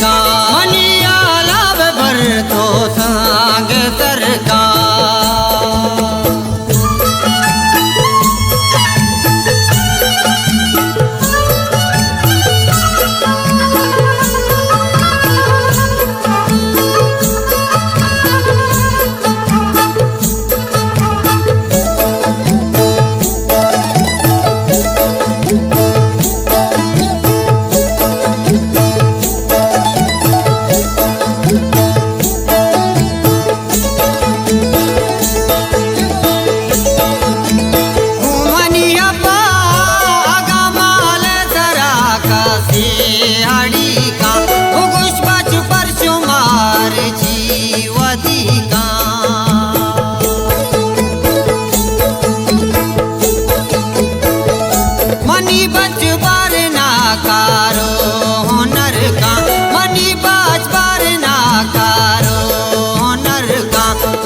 का मनिया लाभ भर तो सांग सरका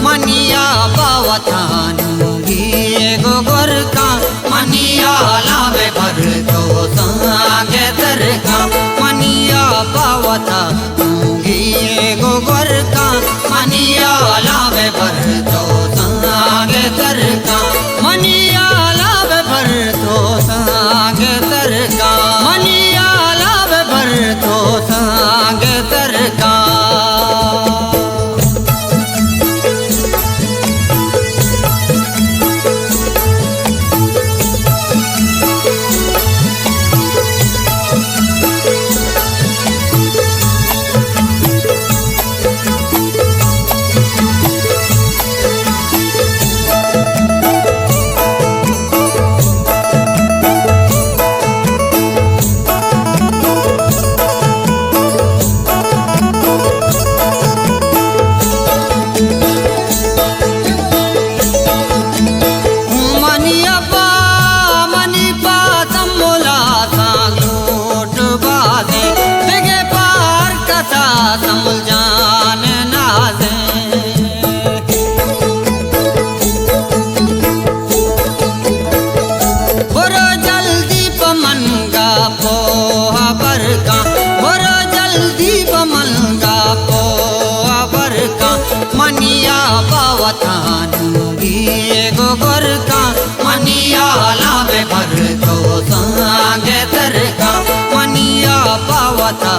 मनिया गोगर का मनिया लावे भर तो सांगे दर का मनिया पावता गोगर का मनिया लावे भर तो सांगे दर का मनिया लावे भर तो सांगे दर का मनिया लावे भर तो सांगे दर का समझ जान नाज़े बोरो जल्दी पमनगा पोहा बरका बोरो जल्दी पमनगा पोहा बरका मनिया पावतानूगी गोगर का मनिया लावे भर तो सांगे दर का मनिया पावता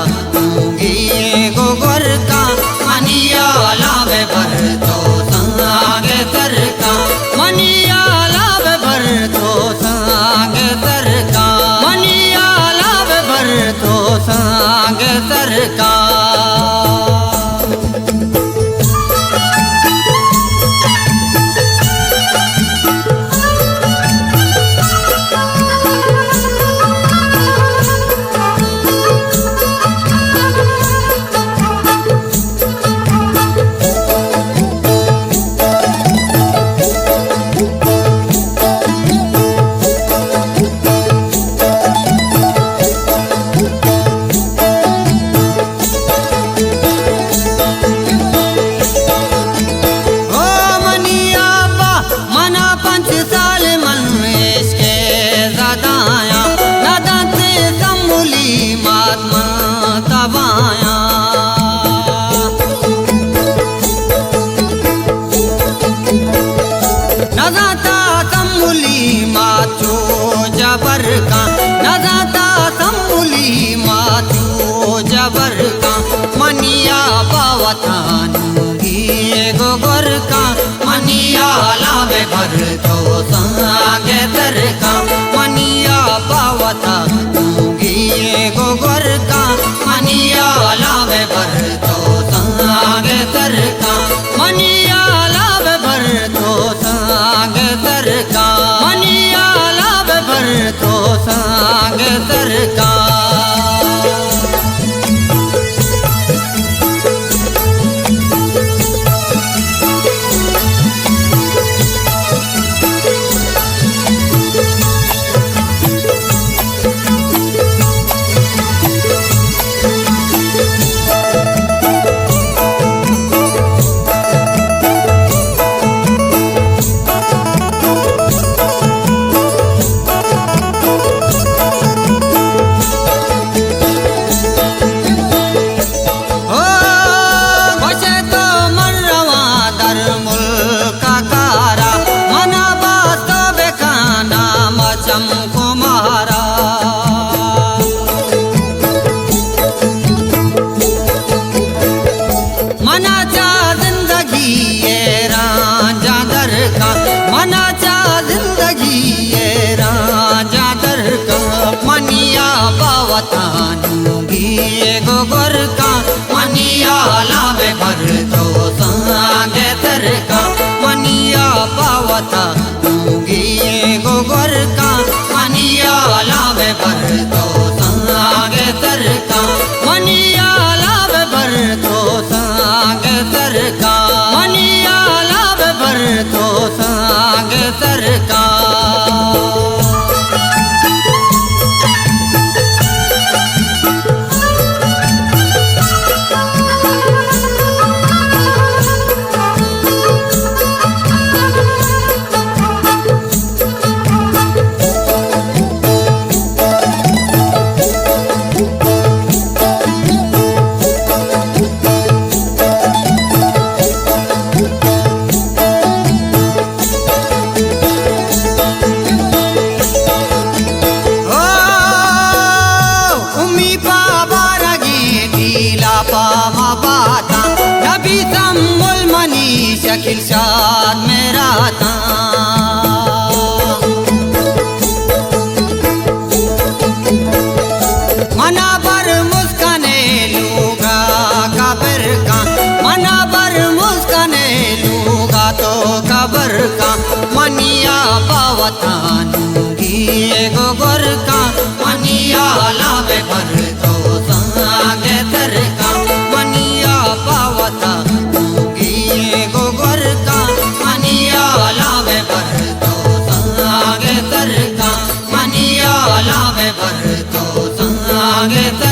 गोगर का मनिया लावे भर तो सांगे दर का मनिया लावे भर तो सांगे दर का मनिया लावे भर तो सांगे दर का नजाता सम्मुली माचो जबर का नजाता सम्मुली माचो जबर का मनिया पावतानूगी गोगर का मनिया लावे भर तो सांगे दर का मनिया पावतानूगी गोगर का मनिया लावे भर तो सांगे दर का मनिया लावे भर तो सांगे दर का मनिया लावे भर तो सांगे दर का पावतानूंगी एगो गोरका मनिया लावे भर तो संगे तरका मनिया पावतानूंगी एगो गोरका मनिया लावे भर तो संगे तरका मनिया लावे भर तो संगे तरका मनिया लावे भर तो संगे तरका पामा बाता नबी तमुल मनी शकील शाद मेरा था मना पर मुस्काने लूगा कबर का मना पर मुस्काने लूगा तो कबर का मनिया पावतानूंगी एगो गोरका मनिया लावे भर तो संगे तरका मनिया पावतानूंगी एगो गोरका मनिया लावे भर तो संगे तरका मनिया लावे भर तो संगे तरका